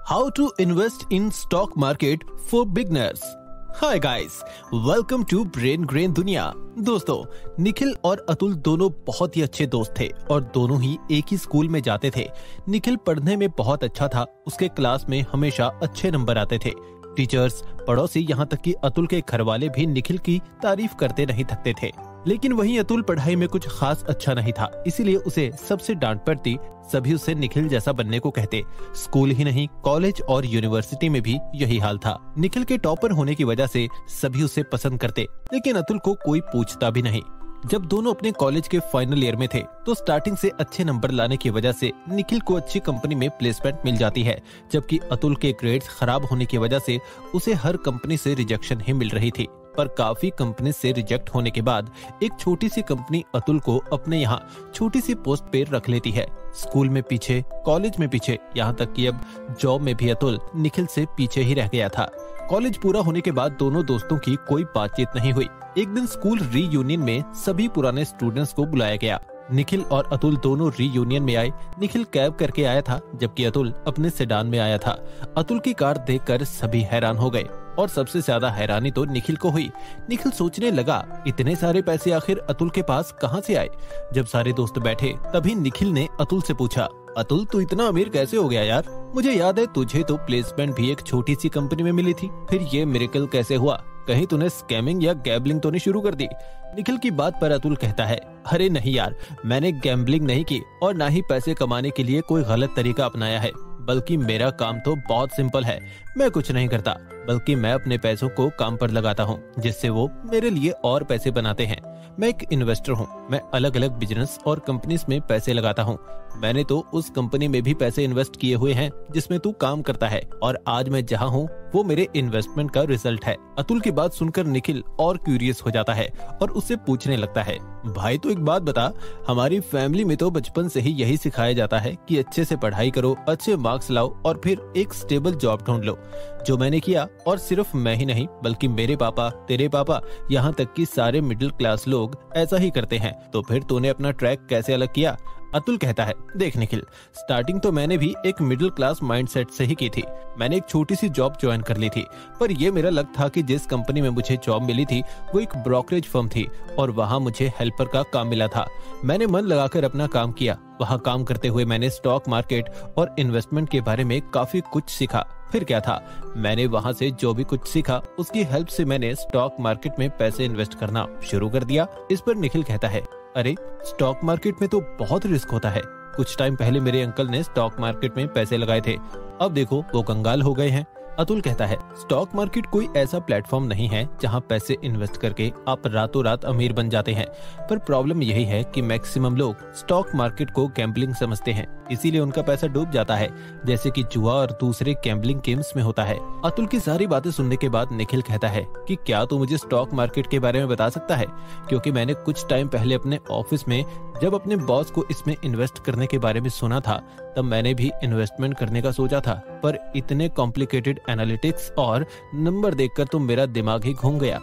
How to invest in stock market for beginners। Hi guys, welcome to brain grain दुनिया। दोस्तों, निखिल और अतुल दोनों बहुत ही अच्छे दोस्त थे और दोनों ही एक ही स्कूल में जाते थे। निखिल पढ़ने में बहुत अच्छा था, उसके क्लास में हमेशा अच्छे नंबर आते थे। टीचर्स, पड़ोसी, यहाँ तक कि अतुल के घर वाले भी निखिल की तारीफ करते नहीं थकते थे। लेकिन वहीं अतुल पढ़ाई में कुछ खास अच्छा नहीं था, इसीलिए उसे सबसे डांट पड़ती। सभी उसे निखिल जैसा बनने को कहते। स्कूल ही नहीं, कॉलेज और यूनिवर्सिटी में भी यही हाल था। निखिल के टॉपर होने की वजह से सभी उसे पसंद करते, लेकिन अतुल को कोई पूछता भी नहीं। जब दोनों अपने कॉलेज के फाइनल ईयर में थे तो स्टार्टिंग से अच्छे नंबर लाने की वजह से निखिल को अच्छी कंपनी में प्लेसमेंट मिल जाती है, जबकि अतुल के ग्रेड्स खराब होने की वजह से उसे हर कंपनी से रिजेक्शन ही मिल रही थी। पर काफी कंपनी से रिजेक्ट होने के बाद एक छोटी सी कंपनी अतुल को अपने यहाँ छोटी सी पोस्ट पे रख लेती है। स्कूल में पीछे, कॉलेज में पीछे, यहाँ तक कि अब जॉब में भी अतुल निखिल से पीछे ही रह गया था। कॉलेज पूरा होने के बाद दोनों दोस्तों की कोई बातचीत नहीं हुई। एक दिन स्कूल रीयूनियन में सभी पुराने स्टूडेंट्स को बुलाया गया। निखिल और अतुल दोनों रीयूनियन में आए। निखिल कैब करके आया था, जबकि अतुल अपने सेडान में आया था। अतुल की कार देखकर सभी हैरान हो गए और सबसे ज्यादा हैरानी तो निखिल को हुई। निखिल सोचने लगा, इतने सारे पैसे आखिर अतुल के पास कहाँ से आए। जब सारे दोस्त बैठे तभी निखिल ने अतुल से पूछा, अतुल तू इतना अमीर कैसे हो गया यार? मुझे याद है तुझे तो प्लेसमेंट भी एक छोटी सी कंपनी में मिली थी, फिर ये मिरेकल कैसे हुआ? कहीं तूने स्कैमिंग या गैम्बलिंग तो नहीं शुरू कर दी? निखिल की बात पर अतुल कहता है, अरे नहीं यार, मैंने गैम्बलिंग नहीं की और ना ही पैसे कमाने के लिए कोई गलत तरीका अपनाया है, बल्कि मेरा काम तो बहुत सिंपल है। मैं कुछ नहीं करता, बल्कि मैं अपने पैसों को काम पर लगाता हूँ, जिससे वो मेरे लिए और पैसे बनाते हैं। मैं एक इन्वेस्टर हूँ, मैं अलग अलग बिजनेस और कंपनीज में पैसे लगाता हूँ। मैंने तो उस कंपनी में भी पैसे इन्वेस्ट किए हुए हैं जिसमें तू काम करता है, और आज मैं जहाँ हूँ वो मेरे इन्वेस्टमेंट का रिजल्ट है। अतुल की बात सुनकर निखिल और क्यूरियस हो जाता है और उससे पूछने लगता है, भाई तो एक बात बता, हमारी फैमिली में तो बचपन से ही यही सिखाया जाता है कि अच्छे से पढ़ाई करो, अच्छे मार्क्स लाओ और फिर एक स्टेबल जॉब ढूंढ लो। जो मैंने किया, और सिर्फ मैं ही नहीं बल्कि मेरे पापा, तेरे पापा, यहाँ तक कि सारे मिडिल क्लास लोग ऐसा ही करते हैं। तो फिर तूने अपना ट्रैक कैसे अलग किया? अतुल कहता है, देख निखिल, स्टार्टिंग तो मैंने भी एक मिडिल क्लास माइंडसेट से ही की थी। मैंने एक छोटी सी जॉब ज्वाइन कर ली थी, पर ये मेरा लक था कि जिस कंपनी में मुझे जॉब मिली थी वो एक ब्रोकरेज फर्म थी और वहाँ मुझे हेल्पर का काम मिला था। मैंने मन लगाकर अपना काम किया। वहाँ काम करते हुए मैंने स्टॉक मार्केट और इन्वेस्टमेंट के बारे में काफी कुछ सीखा। फिर क्या था, मैंने वहाँ से जो भी कुछ सीखा उसकी हेल्प से मैंने स्टॉक मार्केट में पैसे इन्वेस्ट करना शुरू कर दिया। इस पर निखिल कहता है, अरे स्टॉक मार्केट में तो बहुत रिस्क होता है। कुछ टाइम पहले मेरे अंकल ने स्टॉक मार्केट में पैसे लगाए थे, अब देखो वो कंगाल हो गए हैं। अतुल कहता है, स्टॉक मार्केट कोई ऐसा प्लेटफॉर्म नहीं है जहां पैसे इन्वेस्ट करके आप रातों रात अमीर बन जाते हैं। पर प्रॉब्लम यही है कि मैक्सिमम लोग स्टॉक मार्केट को गैम्बलिंग समझते हैं, इसीलिए उनका पैसा डूब जाता है, जैसे कि जुआ और दूसरे गैम्बलिंग गेम्स में होता है। अतुल की सारी बातें सुनने के बाद निखिल कहता है कि क्या तू मुझे स्टॉक मार्केट के बारे में बता सकता है? क्योंकि मैंने कुछ टाइम पहले अपने ऑफिस में जब अपने बॉस को इसमें इन्वेस्ट करने के बारे में सुना था, तब मैंने भी इन्वेस्टमेंट करने का सोचा था, पर इतने कॉम्प्लिकेटेड एनालिटिक्स और नंबर देखकर तो मेरा दिमाग ही घूम गया।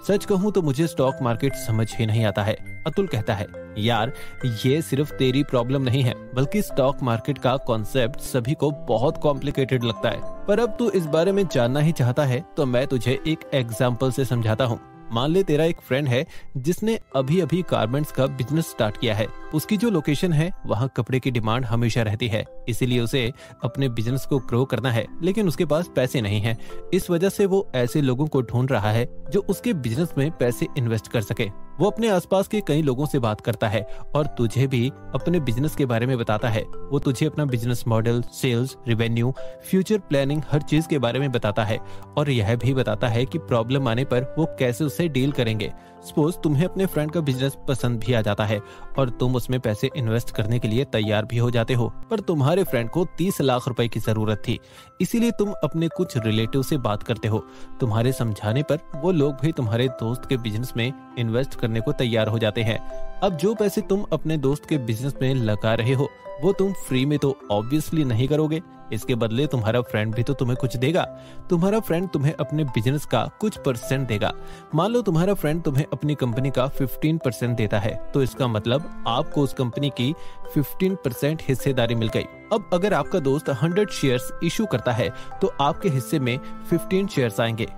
सच कहूँ तो मुझे स्टॉक मार्केट समझ ही नहीं आता है। अतुल कहता है, यार ये सिर्फ तेरी प्रॉब्लम नहीं है, बल्कि स्टॉक मार्केट का कॉन्सेप्ट सभी को बहुत कॉम्प्लिकेटेड लगता है। पर अब तू इस बारे में जानना ही चाहता है तो मैं तुझे एक एग्जाम्पल से समझाता हूँ। मान ले तेरा एक फ्रेंड है जिसने अभी अभी गारमेंट्स का बिजनेस स्टार्ट किया है। उसकी जो लोकेशन है वहाँ कपड़े की डिमांड हमेशा रहती है, इसीलिए उसे अपने बिजनेस को ग्रो करना है, लेकिन उसके पास पैसे नहीं है। इस वजह से वो ऐसे लोगों को ढूंढ रहा है जो उसके बिजनेस में पैसे इन्वेस्ट कर सके। वो अपने आसपास के कई लोगों से बात करता है और तुझे भी अपने बिजनेस के बारे में बताता है। वो तुझे अपना business model, sales, revenue, future planning, हर चीज के बारे में बताता है और यह भी बताता है कि प्रॉब्लम आने पर वो कैसे उससे डील करेंगे। सपोज तुम्हें अपने फ्रेंड का बिजनेस पसंद भी आ जाता है और तुम उसमें पैसे इन्वेस्ट करने के लिए तैयार भी हो जाते हो, पर तुम्हारे फ्रेंड को 30 लाख रुपए की जरूरत थी, इसीलिए तुम अपने कुछ रिलेटिव से बात करते हो। तुम्हारे समझाने पर वो लोग भी तुम्हारे दोस्त के बिजनेस में इन्वेस्ट करने को तैयार हो जाते हैं। अब जो पैसे तुम अपने दोस्त के बिजनेस में लगा रहे हो वो तुम फ्री में तो ऑब्वियसली नहीं करोगे। इसके बदले तुम्हारा फ्रेंड भी तो तुम्हें कुछ देगा। तुम्हारा फ्रेंड तुम्हें अपने बिजनेस का कुछ % देगा। मान लो तुम्हारा फ्रेंड तुम्हें अपनी कंपनी का 15% देता है, तो इसका मतलब आपको उस कंपनी की 15% हिस्सेदारी मिल गई। अब अगर आपका दोस्त 100 शेयर्स इशू करता है तो आपके हिस्से में 15 शेयर्स आएंगे।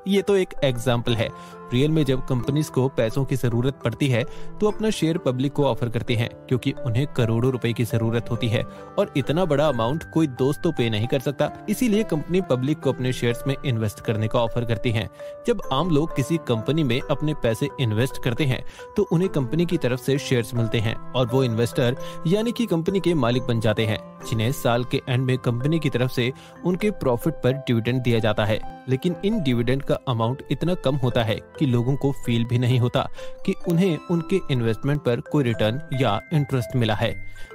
ये तो एक एग्जाम्पल है। रियल में जब कंपनीज को पैसों की जरूरत पड़ती है तो अपना शेयर पब्लिक को ऑफर करती हैं, क्योंकि उन्हें करोड़ों रुपए की जरूरत होती है और इतना बड़ा अमाउंट कोई दोस्त तो पे नहीं कर सकता। इसीलिए कंपनी पब्लिक को अपने शेयर्स में इन्वेस्ट करने का ऑफर करती है। जब आम लोग किसी कंपनी में अपने पैसे इन्वेस्ट करते हैं तो उन्हें कंपनी की तरफ से शेयर्स मिलते हैं और वो इन्वेस्टर यानी कि कंपनी के मालिक बन जाते हैं, जिन्हें साल के एंड में कंपनी की तरफ से उनके प्रॉफिट पर डिविडेंड दिया जाता है। लेकिन इन डिविडेंड का अमाउंट इतना कम होता है कि लोगों को फील भी नहीं होता कि उन्हें उनके इन्वेस्टमेंट पर कोई रिटर्न या इंटरेस्ट मिला है।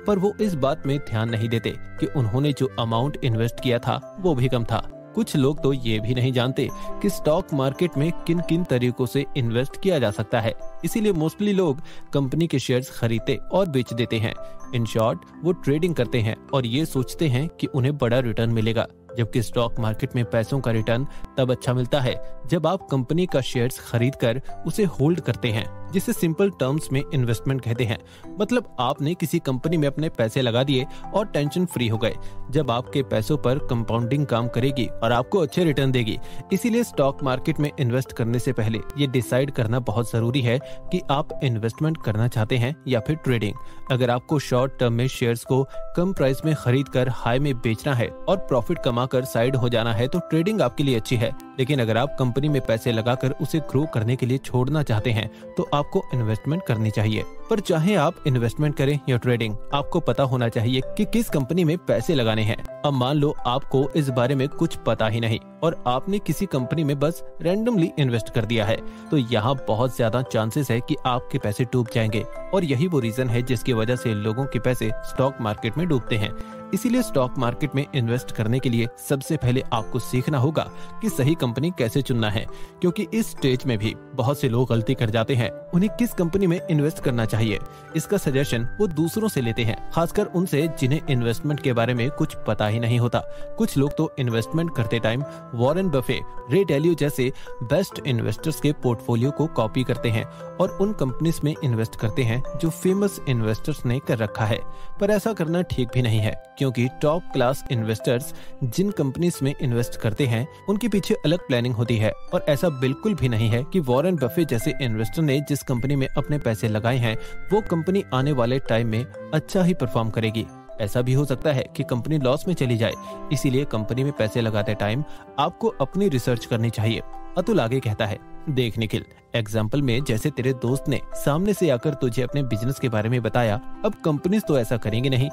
पर वो इस बात में ध्यान नहीं देते कि उन्होंने जो अमाउंट इन्वेस्ट किया था वो भी कम था। कुछ लोग तो ये भी नहीं जानते कि स्टॉक मार्केट में किन किन तरीकों से इन्वेस्ट किया जा सकता है। इसीलिए मोस्टली लोग कंपनी के शेयर्स खरीदते और बेच देते हैं। इन शॉर्ट, वो ट्रेडिंग करते हैं और ये सोचते हैं कि उन्हें बड़ा रिटर्न मिलेगा, जबकि स्टॉक मार्केट में पैसों का रिटर्न तब अच्छा मिलता है जब आप कंपनी का शेयर्स खरीद कर उसे होल्ड करते हैं, जिसे सिंपल टर्म्स में इन्वेस्टमेंट कहते हैं। मतलब आपने किसी कंपनी में अपने पैसे लगा दिए और टेंशन फ्री हो गए। जब आपके पैसों पर कंपाउंडिंग काम करेगी और आपको अच्छे रिटर्न देगी। इसीलिए स्टॉक मार्केट में इन्वेस्ट करने से पहले ये डिसाइड करना बहुत जरूरी है कि आप इन्वेस्टमेंट करना चाहते हैं या फिर ट्रेडिंग। अगर आपको शॉर्ट टर्म में शेयर्स को कम प्राइस में खरीद कर हाई में बेचना है और प्रॉफिट कमाकर साइड हो जाना है तो ट्रेडिंग आपके लिए अच्छी है। लेकिन अगर आप कंपनी में पैसे लगाकर उसे ग्रो करने के लिए छोड़ना चाहते हैं तो आपको इन्वेस्टमेंट करनी चाहिए। पर चाहे आप इन्वेस्टमेंट करें या ट्रेडिंग, आपको पता होना चाहिए कि किस कंपनी में पैसे लगाने हैं। अब मान लो आपको इस बारे में कुछ पता ही नहीं और आपने किसी कंपनी में बस रैंडमली इन्वेस्ट कर दिया है, तो यहाँ बहुत ज्यादा चांसेस है कि आपके पैसे डूब जाएंगे। और यही वो रीजन है जिसकी वजह से लोगों के पैसे स्टॉक मार्केट में डूबते हैं। इसीलिए स्टॉक मार्केट में इन्वेस्ट करने के लिए सबसे पहले आपको सीखना होगा कि सही कंपनी कैसे चुनना है, क्योंकि इस स्टेज में भी बहुत से लोग गलती कर जाते हैं। उन्हें किस कंपनी में इन्वेस्ट करना चाहिए, इसका सजेशन वो दूसरों से लेते हैं, खासकर उनसे जिन्हें इन्वेस्टमेंट के बारे में कुछ पता ही नहीं होता। कुछ लोग तो इन्वेस्टमेंट करते टाइम वॉरेन बफे, रे डैलियो जैसे बेस्ट इन्वेस्टर्स के पोर्टफोलियो को कॉपी करते हैं और उन कंपनीज में इन्वेस्ट करते हैं जो फेमस इन्वेस्टर्स ने कर रखा है। पर ऐसा करना ठीक भी नहीं है, क्योंकि टॉप क्लास इन्वेस्टर्स जिन कंपनीज में इन्वेस्ट करते हैं उनके पीछे अलग प्लानिंग होती है। और ऐसा बिल्कुल भी नहीं है कि वॉरेन बफे जैसे इन्वेस्टर ने जिस कंपनी में अपने पैसे लगाए हैं वो कंपनी आने वाले टाइम में अच्छा ही परफॉर्म करेगी। ऐसा भी हो सकता है कि कंपनी लॉस में चली जाए। इसीलिए कंपनी में पैसे लगाते टाइम आपको अपनी रिसर्च करनी चाहिए। अतुल आगे कहता है, देख निखिल, एग्जाम्पल में जैसे तेरे दोस्त ने सामने से आकर तुझे अपने बिजनेस के बारे में बताया, अब कंपनीज तो ऐसा करेंगे नहीं।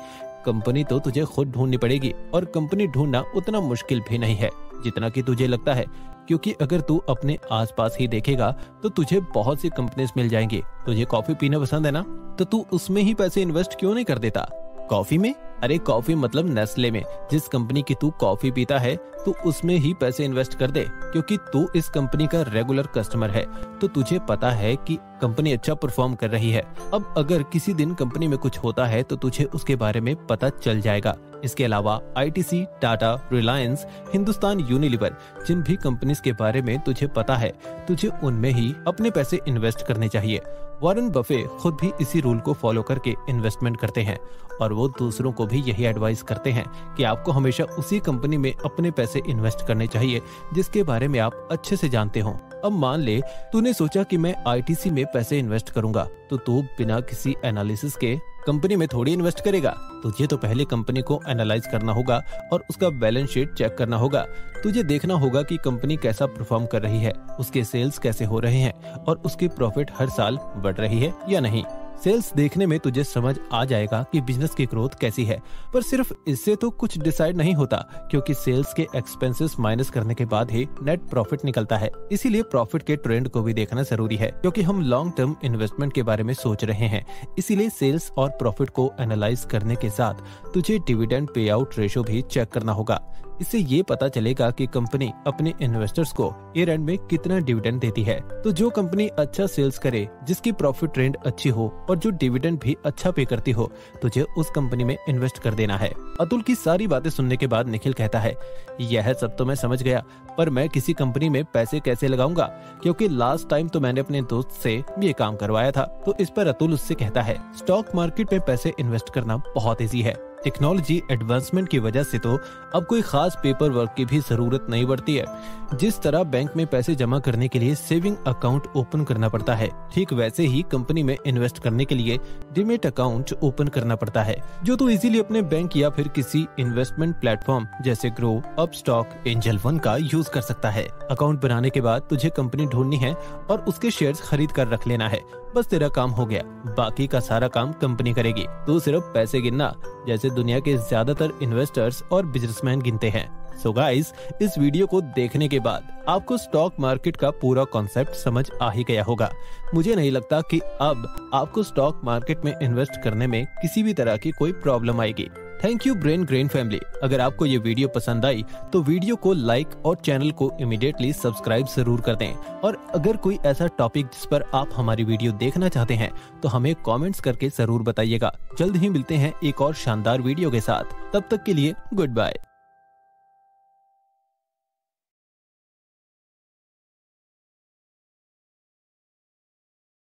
कंपनी तो तुझे खुद ढूंढनी पड़ेगी और कंपनी ढूंढना उतना मुश्किल भी नहीं है जितना कि तुझे लगता है, क्योंकि अगर तू अपने आसपास ही देखेगा तो तुझे बहुत सी कंपनीज मिल जाएंगी। तुझे कॉफी पीना पसंद है ना, तो तू उसमें ही पैसे इन्वेस्ट क्यों नहीं कर देता? कॉफी में? अरे कॉफी मतलब नेस्ले में। जिस कंपनी की तू कॉफी पीता है तो उसमें ही पैसे इन्वेस्ट कर दे, क्योंकि तू इस कंपनी का रेगुलर कस्टमर है तो तुझे पता है कि कंपनी अच्छा परफॉर्म कर रही है। अब अगर किसी दिन कंपनी में कुछ होता है तो तुझे उसके बारे में पता चल जाएगा। इसके अलावा आईटीसी, टाटा, रिलायंस, हिंदुस्तान यूनिलीवर, जिन भी कंपनीज के बारे में तुझे पता है, तुझे उनमें ही अपने पैसे इन्वेस्ट करने चाहिए। वॉरेन बफे खुद भी इसी रूल को फॉलो करके इन्वेस्टमेंट करते हैं और वो दूसरों को भी यही एडवाइस करते हैं कि आपको हमेशा उसी कंपनी में अपने पैसे इन्वेस्ट करने चाहिए जिसके बारे में आप अच्छे से जानते हो। अब मान ले तूने सोचा कि मैं आईटीसी में पैसे इन्वेस्ट करूंगा, तो तू बिना किसी एनालिसिस के कंपनी में थोड़ी इन्वेस्ट करेगा। तुझे तो पहले कंपनी को एनालाइज करना होगा और उसका बैलेंस शीट चेक करना होगा। तुझे देखना होगा कि कंपनी कैसा परफॉर्म कर रही है, उसके सेल्स कैसे हो रहे हैं और उसकी प्रॉफिट हर साल बढ़ रही है या नहीं। सेल्स देखने में तुझे समझ आ जाएगा कि बिजनेस की ग्रोथ कैसी है। पर सिर्फ इससे तो कुछ डिसाइड नहीं होता, क्योंकि सेल्स के एक्सपेंसेस माइनस करने के बाद ही नेट प्रॉफिट निकलता है। इसीलिए प्रॉफिट के ट्रेंड को भी देखना जरूरी है, क्योंकि हम लॉन्ग टर्म इन्वेस्टमेंट के बारे में सोच रहे हैं। इसीलिए सेल्स और प्रॉफिट को एनालाइज करने के साथ तुझे डिविडेंड पे आउट रेशो भी चेक करना होगा। इससे ये पता चलेगा कि कंपनी अपने इन्वेस्टर्स को ईयर एंड में कितना डिविडेंड देती है। तो जो कंपनी अच्छा सेल्स करे, जिसकी प्रॉफिट ट्रेंड अच्छी हो और जो डिविडेंड भी अच्छा पे करती हो, तुझे उस कंपनी में इन्वेस्ट कर देना है। अतुल की सारी बातें सुनने के बाद निखिल कहता है, यह सब तो मैं समझ गया, पर मैं किसी कंपनी में पैसे कैसे लगाऊंगा, क्योंकि लास्ट टाइम तो मैंने अपने दोस्त से ये काम करवाया था। तो इस पर अतुल उससे कहता है, स्टॉक मार्केट में पैसे इन्वेस्ट करना बहुत ईजी है। टेक्नोलॉजी एडवांसमेंट की वजह से तो अब कोई खास पेपर वर्क की भी जरूरत नहीं पड़ती है। जिस तरह बैंक में पैसे जमा करने के लिए सेविंग अकाउंट ओपन करना पड़ता है, ठीक वैसे ही कंपनी में इन्वेस्ट करने के लिए डीमैट अकाउंट ओपन करना पड़ता है, जो तू इजीली अपने बैंक या फिर किसी इन्वेस्टमेंट प्लेटफॉर्म जैसे ग्रो, अपस्टॉक, एंजल वन का यूज कर सकता है। अकाउंट बनाने के बाद तुझे कंपनी ढूंढनी है और उसके शेयर्स खरीद कर रख लेना है। बस तेरा काम हो गया, बाकी का सारा काम कंपनी करेगी। तू सिर्फ पैसे गिनना, जैसे दुनिया के ज्यादातर इन्वेस्टर्स और बिजनेसमैन गिनते हैं। सो गाइस, इस वीडियो को देखने के बाद आपको स्टॉक मार्केट का पूरा कॉन्सेप्ट समझ आ ही गया होगा। मुझे नहीं लगता कि अब आपको स्टॉक मार्केट में इन्वेस्ट करने में किसी भी तरह की कोई प्रॉब्लम आएगी। Thank you brain grain family. अगर आपको ये वीडियो पसंद आई तो वीडियो को लाइक और चैनल को इमीडिएटली सब्सक्राइब जरूर कर दें। और अगर कोई ऐसा टॉपिक जिस पर आप हमारी वीडियो देखना चाहते हैं तो हमें कमेंट्स करके जरूर बताइएगा। जल्द ही मिलते हैं एक और शानदार वीडियो के साथ। तब तक के लिए गुड बाय।